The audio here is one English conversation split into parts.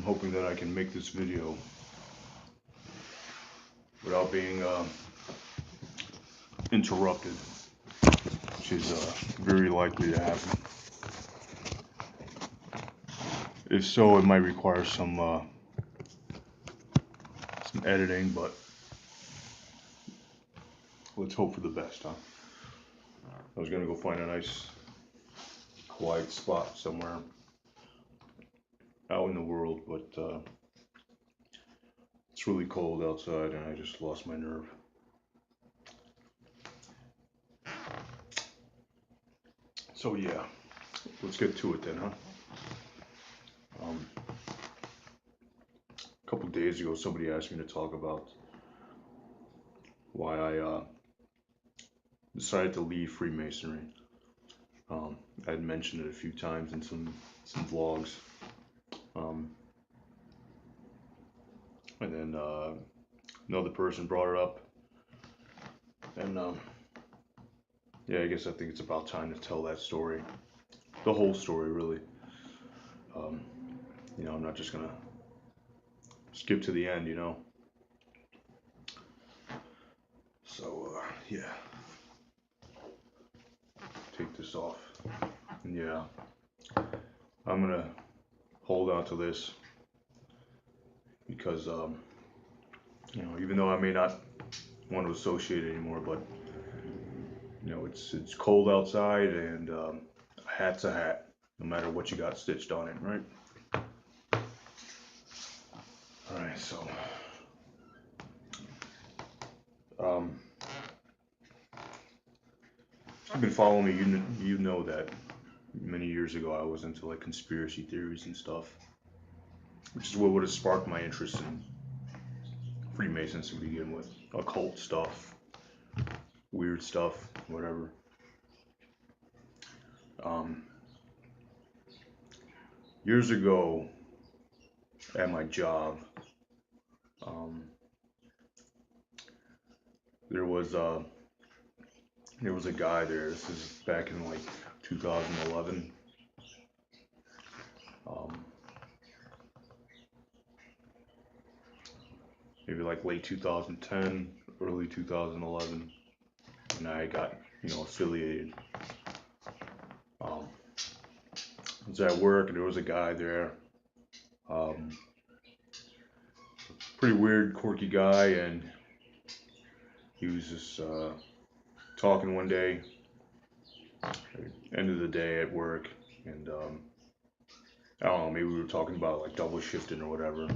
hoping that I can make this video without being interrupted, which is very likely to happen. If so, it might require some editing, but let's hope for the best, huh? I was gonna go find a nice quiet spot somewhere out in the world, but it's really cold outside and I just lost my nerve. So yeah, let's get to it then, huh? A couple days ago, somebody asked me to talk about why I decided to leave Freemasonry. I had mentioned it a few times in some vlogs. And then another person brought it up. And yeah, I guess I think it's about time to tell that story. The whole story, really. You know, I'm not just gonna skip to the end, you know. So yeah, take this off. And yeah, I'm gonna hold on to this because you know, even though I may not want to associate it anymore, but you know, it's cold outside, and a hat's a hat, no matter what you got stitched on it, right? All right, so you've been following me, you know that many years ago I was into like conspiracy theories and stuff, which is what would have sparked my interest in Freemasons to begin with, occult stuff, weird stuff, whatever. Years ago at my job, there was a guy there. This is back in like 2011. Maybe like late 2010, early 2011, and I got, you know, affiliated. I was at work and there was a guy there, pretty weird, quirky guy, and he was just talking one day, end of the day at work, and I don't know, maybe we were talking about like double shifting or whatever.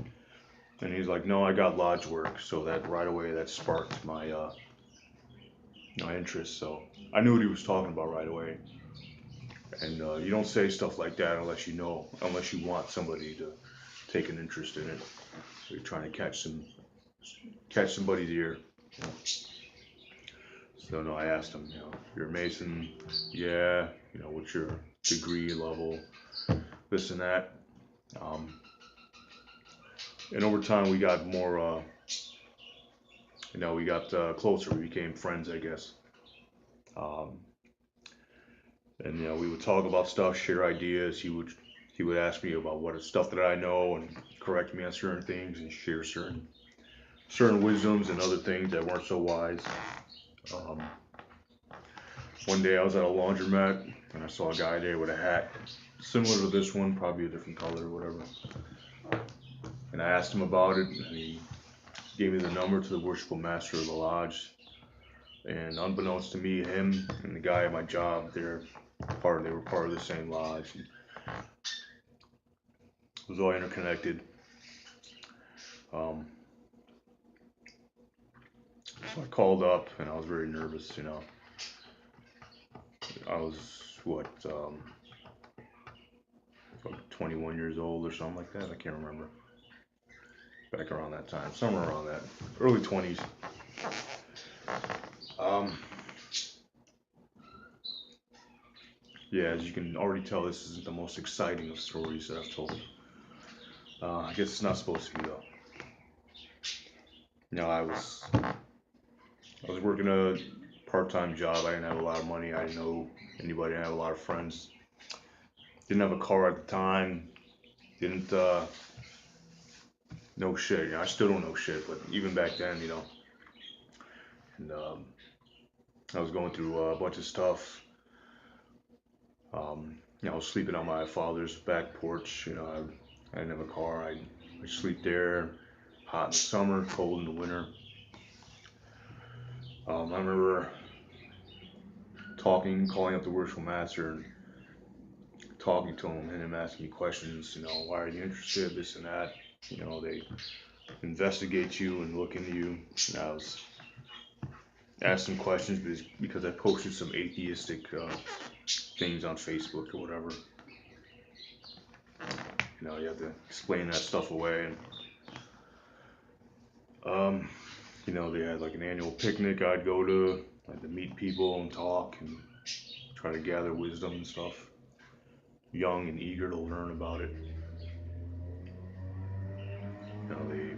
And he's like, "No, I got lodge work," so that right away that sparked my my interest. So I knew what he was talking about right away. And you don't say stuff like that unless you know, unless you want somebody to take an interest in it. So you're trying to catch somebody's ear. You know? So no, I asked him, you know, "You're a Mason?" "Yeah." "You know, what's your degree level?" This and that. And over time we got more, you know, we got closer. We became friends, I guess. And you know, we would talk about stuff, share ideas. He would ask me about what stuff that I know and correct me on certain things and share certain wisdoms and other things that weren't so wise. One day I was at a laundromat and I saw a guy there with a hat similar to this one, probably a different color or whatever. And I asked him about it, and he gave me the number to the worshipful master of the lodge. And unbeknownst to me, him and the guy at my job, they were part of the same lodge. And it was all interconnected. So I called up, and I was very nervous. You know, I was what, like 21 years old or something like that. I can't remember. Back around that time, somewhere around that, early 20s. Yeah, as you can already tell, this isn't the most exciting of stories that I've told. I guess it's not supposed to be though. You know, I was working a part-time job. I didn't have a lot of money. I didn't know anybody. I didn't have a lot of friends. Didn't have a car at the time. Didn't no shit. You know, I still don't know shit, but even back then, you know, and I was going through a bunch of stuff. You know, I was sleeping on my father's back porch. You know, I didn't have a car. I sleep there. Hot in the summer, cold in the winter. I remember calling up the worshipful master and talking to him and him asking me questions. You know, why are you interested? This and that. You know, they investigate you and look into you. And I was asking questions because I posted some atheistic things on Facebook or whatever. You know, you have to explain that stuff away. And you know, they had like an annual picnic I'd go to, like to meet people and talk and try to gather wisdom and stuff. Young and eager to learn about it. You know, they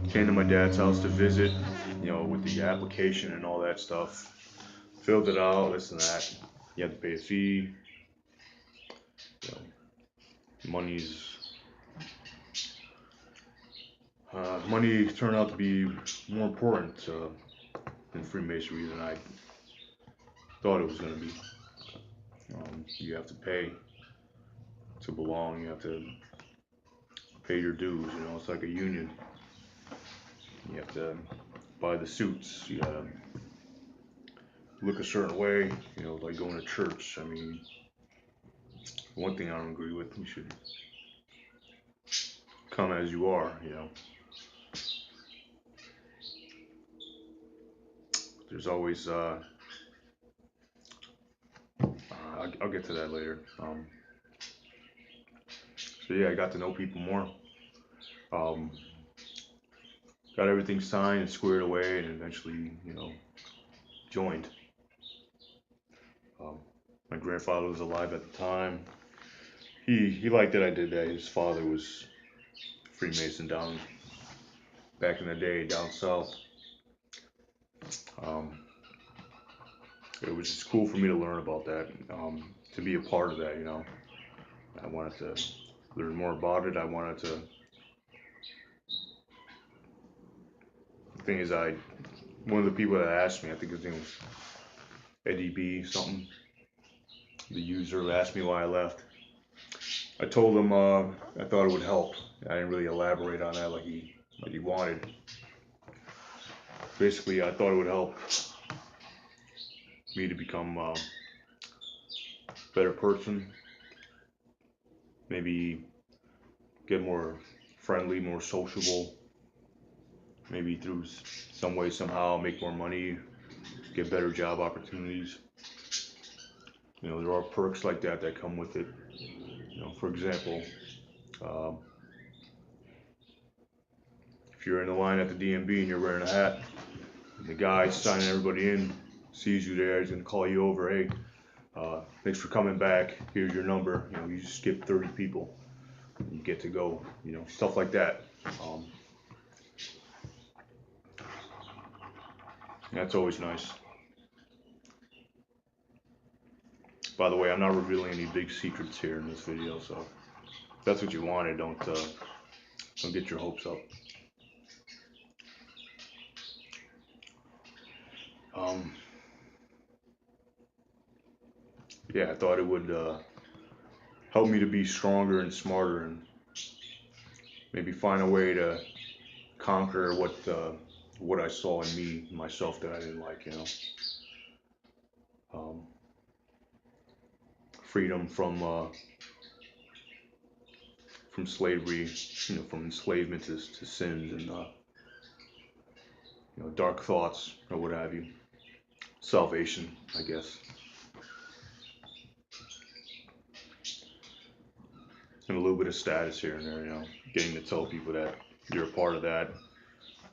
came to my dad's house to visit, you know, with the application and all that stuff. Filled it out, this and that. You had to pay a fee. You know, money turned out to be more important in Freemasonry than I thought it was going to be. You have to pay to belong. You have to pay your dues. You know, it's like a union. You have to buy the suits. You gotta look a certain way. You know, like going to church. I mean, one thing I don't agree with, you should come as you are. You know, there's always. I'll get to that later. So yeah, I got to know people more. Um, got everything signed and squared away, and eventually, you know, joined. Um, my grandfather was alive at the time. He liked that I did that. His father was Freemason down back in the day down south. Um, it was just cool for me to learn about that, to be a part of that. You know, I wanted to learn more about it. I wanted to. The thing is, one of the people that asked me, I think his name was Eddie B something, the user who asked me why I left. I told him I thought it would help. I didn't really elaborate on that like he wanted. Basically, I thought it would help me to become a better person, maybe get more friendly, more sociable, maybe through some way, somehow make more money, get better job opportunities. You know, there are perks like that that come with it. You know, for example, um, if you're in the line at the DMB and you're wearing a hat, and the guy signing everybody in sees you there, he's gonna call you over. Hey, thanks for coming back. Here's your number. You know, you skip 30 people, you get to go. You know, stuff like that. That's always nice. By the way, I'm not revealing any big secrets here in this video, so if that's what you wanted, don't get your hopes up. Yeah, I thought it would help me to be stronger and smarter, and maybe find a way to conquer what I saw in myself that I didn't like. You know, um, freedom from slavery, you know, from enslavement to sins and you know, dark thoughts or what have you. Salvation, I guess, and a little bit of status here and there. You know, getting to tell people that you're a part of that.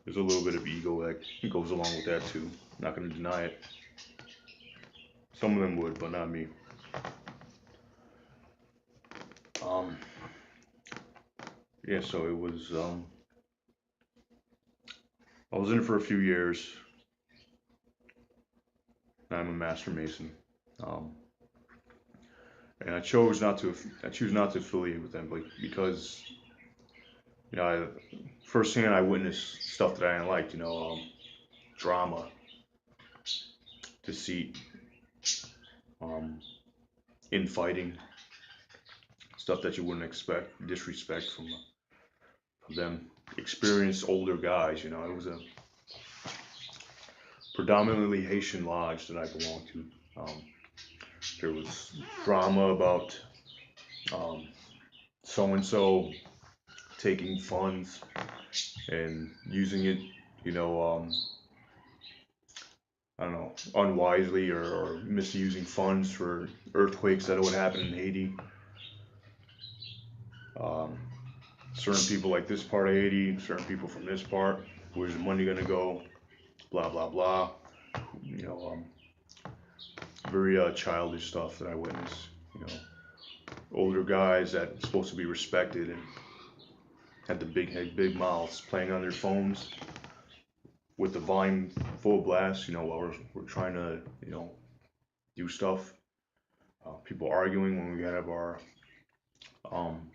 There's a little bit of ego that goes along with that too. Not going to deny it. Some of them would, but not me. Um, yeah, so it was. I was in it for a few years. I'm a master mason, um, and I choose not to affiliate with them, because You know, firsthand I witnessed stuff that I didn't like. Drama, deceit, um, infighting, stuff that you wouldn't expect, disrespect from them. Experienced older guys. It was a predominantly Haitian lodge that I belonged to. Um, there was drama about so and so taking funds and using it, you know, um, I don't know, unwisely or misusing funds for earthquakes that would happen in Haiti. Um, certain people like this part of Haiti, certain people from this part. Where's the money gonna go? Blah blah blah. You know, um, very childish stuff that I witnessed. Older guys that supposed to be respected and had the big head, big mouths, playing on their phones with the volume full blast. While we're trying to do stuff. People arguing when we have our um,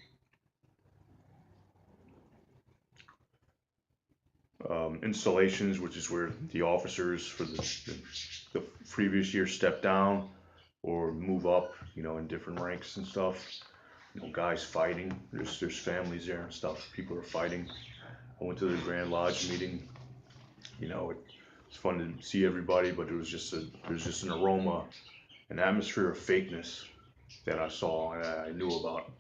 installations, which is where the officers for the previous year step down or move up, in different ranks and stuff. Guys fighting. There's families there and stuff. People are fighting. I went to the Grand Lodge meeting. It's fun to see everybody, but there's just an aroma, an atmosphere of fakeness that I saw and I knew about.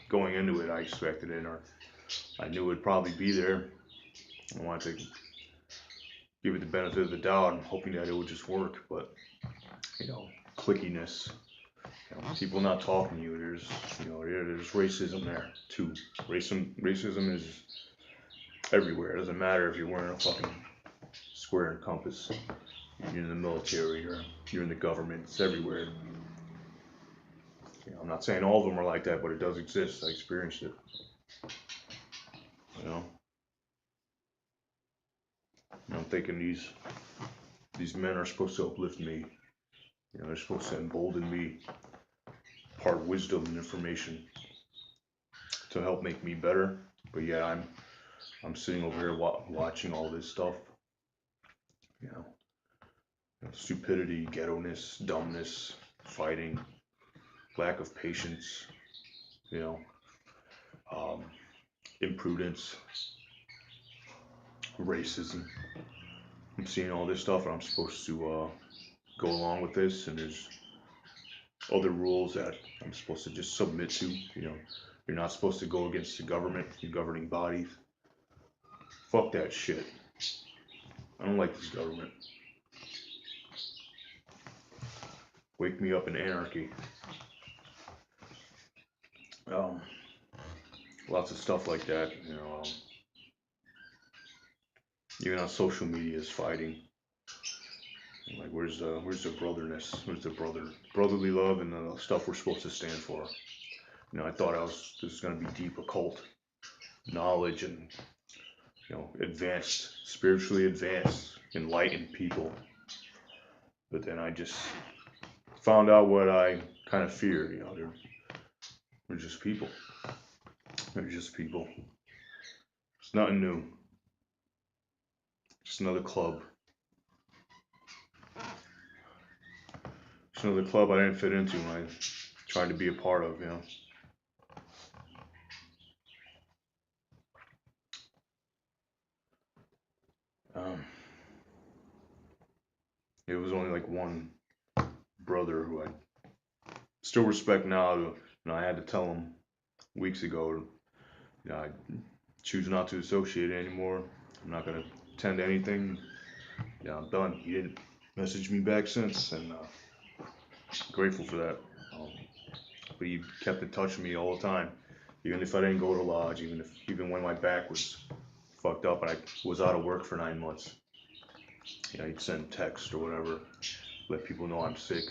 Going into it, I expected it, or I knew it'd probably be there. I wanted to give it the benefit of the doubt, hoping that it would just work. But you know, clickiness, people not talking to you. There's racism there too. Racism is everywhere. It doesn't matter if you're wearing a fucking square and compass. You're in the military or you're in the government. It's everywhere. I'm not saying all of them are like that, but it does exist. I experienced it. You know, I'm thinking these men are supposed to uplift me. They're supposed to embolden me, impart wisdom and information to help make me better. But yeah, I'm sitting over here watching all this stuff. You know, stupidity, ghetto-ness, dumbness, fighting, lack of patience. You know, um, imprudence, racism. I'm seeing all this stuff, and I'm supposed to go along with this. And there's other rules that I'm supposed to just submit to. You're not supposed to go against the government, the governing bodies. Fuck that shit. I don't like this government. Wake me up in anarchy. Um, Lots of stuff like that. Even on social media is fighting. Like, where's the brotherness? Where's the brotherly love and the stuff we're supposed to stand for? I thought this was gonna be deep occult knowledge and advanced, spiritually advanced, enlightened people. But then I just found out what I kind of feared. They're just people. They're just people. It's nothing new. Just another club. Just another club I didn't fit into and I tried to be a part of. Um, it was only like one brother who I still respect now. I had to tell him weeks ago. I choose not to associate anymore. I'm not gonna attend anything. I'm done. He didn't message me back since, and grateful for that. Um, but he kept in touch with me all the time, even if I didn't go to lodge, even when my back was fucked up and I was out of work for 9 months. He'd send text or whatever, let people know I'm sick,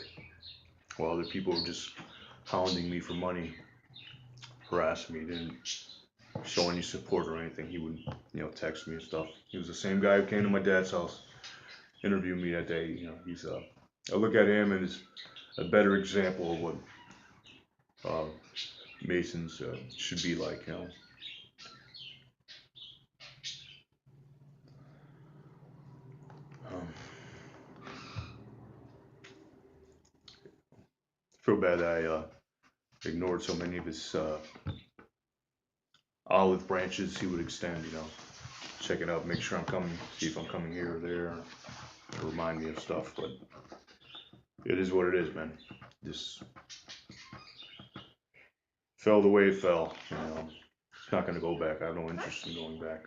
while other people were just hounding me for money, harassing me. He didn't show any support or anything. He would, text me and stuff. He was the same guy who came to my dad's house, interviewed me that day. I look at him as a better example of what uh, Masons should be like. Um, feel bad that I ignored so many of his olive branches he would extend, check it out, make sure I'm coming, see if I'm coming here or there, to remind me of stuff, but it is what it is, man. Just fell the way it fell, It's not gonna go back. I have no interest in going back.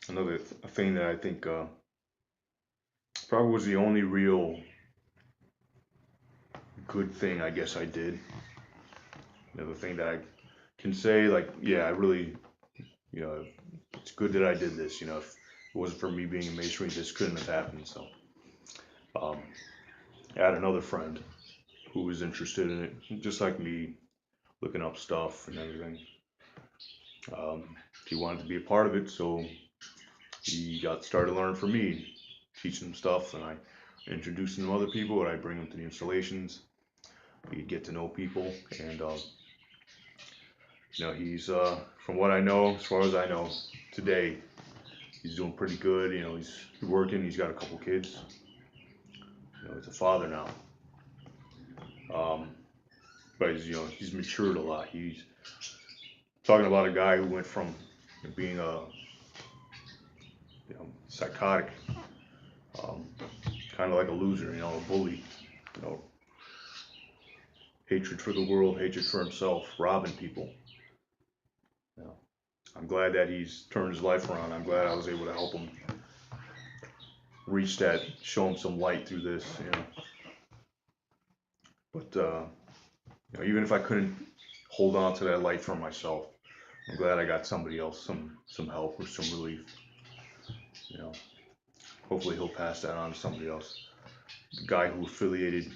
Another thing that I think probably was the only real good thing I guess I did. The thing that I can say, like, yeah, I really, it's good that I did this. If it wasn't for me being in masonry, this couldn't have happened. So, um, I had another friend who was interested in it, just like me, looking up stuff and everything. He wanted to be a part of it, so he got started learning from me, teaching him stuff, and I introduced him to other people, and I bring him to the installations. He'd get to know people, and he's from what I know, as far as I know, today, he's doing pretty good. He's working. He's got a couple kids. He's a father now. But he's matured a lot. He's talking about a guy who went from being a psychotic, um, kind of like a loser, a bully, you know, hatred for the world, hatred for himself, robbing people. I'm glad that he's turned his life around. I'm glad I was able to help him reach that, show him some light through this, But even if I couldn't hold on to that light for myself, I'm glad I got somebody else some help or some relief. Hopefully he'll pass that on to somebody else. The guy who affiliated,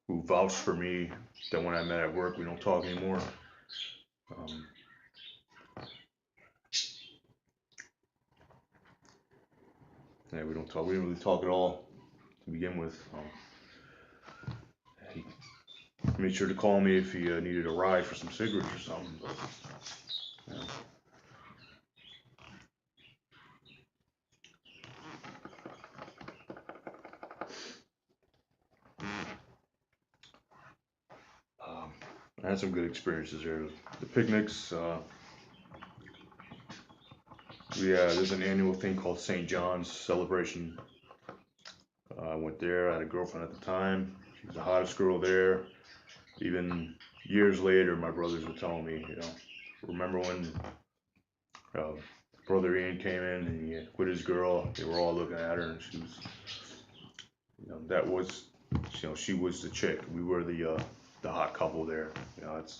who vouched for me, that when I met at work, we don't talk anymore. Yeah, we don't talk. We didn't really talk at all to begin with. He made sure to call me if he needed a ride for some cigarettes or something. But, yeah. I had some good experiences there. The picnics. There's an annual thing called St. John's celebration. I went there. I had a girlfriend at the time. She was the hottest girl there. Even years later, my brothers were telling me, remember when brother Ian came in and he with his girl? They were all looking at her, and she was, that was, she was the chick. We were the hot couple there. It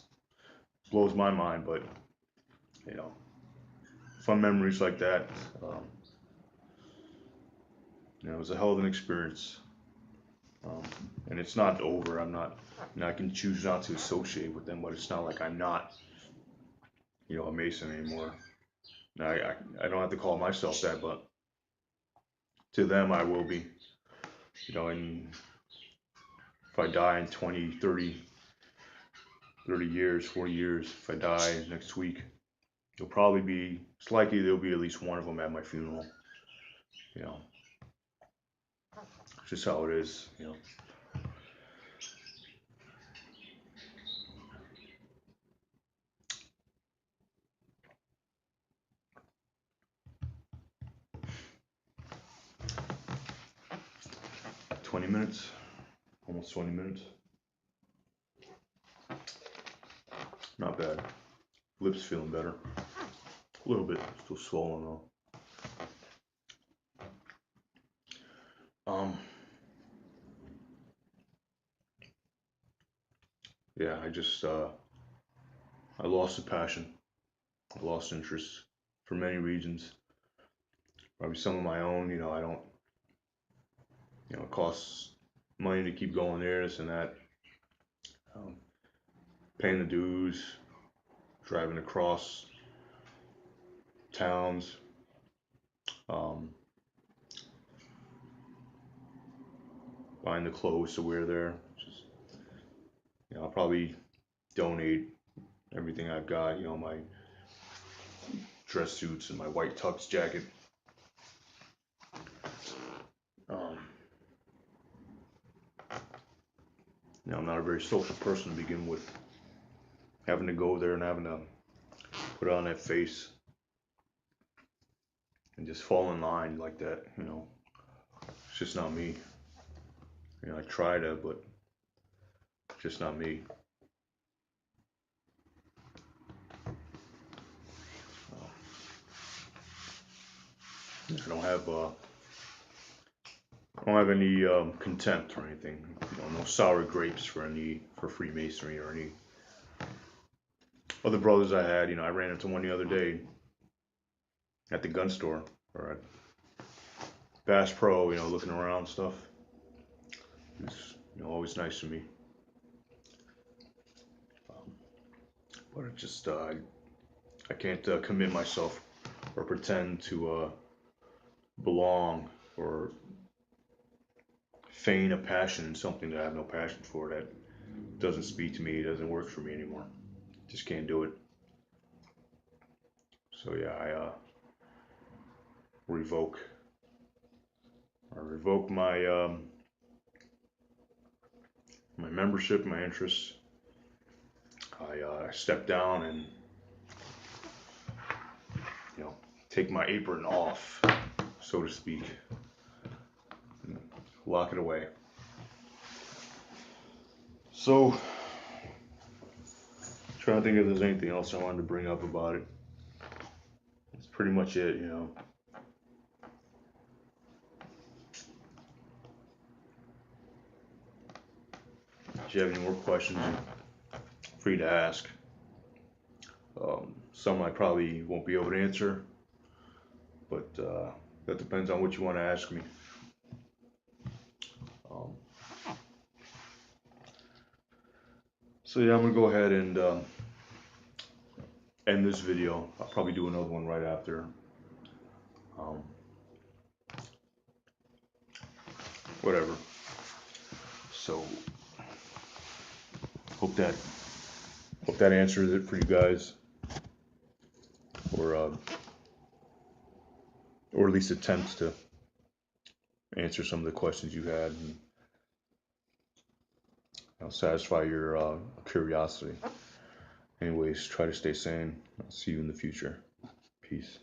blows my mind, but fun memories like that. It was a hell of an experience. And it's not over. I can choose not to associate with them, but it's not like I'm not, a Mason anymore. Now, I don't have to call myself that, but to them I will be. And if I die in 20, 30 years, 40 years, if I die next week, it's likely there'll be at least one of them at my funeral. It's just how it is, 20 minutes, almost 20 minutes. Not bad. Lips feeling better. A little bit, still swollen though. Yeah, I lost the passion. I lost interest for many reasons. Probably some of my own, I don't, it costs money to keep going there, this and that. Paying the dues, driving across towns. buying the clothes to wear there. Just, I'll probably donate everything I've got. My dress suits and my white tux jacket. Um, I'm not a very social person to begin with. Having to go there and having to put on that face and just fall in line like that, it's just not me. I try to, but it's just not me. I don't have any contempt or anything. No sour grapes for Freemasonry or any other brothers I had. I ran into one the other day at the gun store or at Bass Pro. Looking around and stuff. It's always nice to me. But it just I can't commit myself or pretend to belong or feign a passion in something that I have no passion for. That doesn't speak to me. It doesn't work for me anymore. Just can't do it. So yeah, I revoke my membership, my interests. I step down and take my apron off, so to speak, and lock it away. So, trying to think if there's anything else I wanted to bring up about it. That's pretty much it, If you have any more questions, you're free to ask. Some I probably won't be able to answer, but that depends on what you want to ask me. So yeah, I'm gonna go ahead and end this video. I'll probably do another one right after. Whatever. So hope that answers it for you guys, or at least attempts to answer some of the questions you had and satisfy your curiosity. Anyways, try to stay sane. I'll see you in the future. Peace.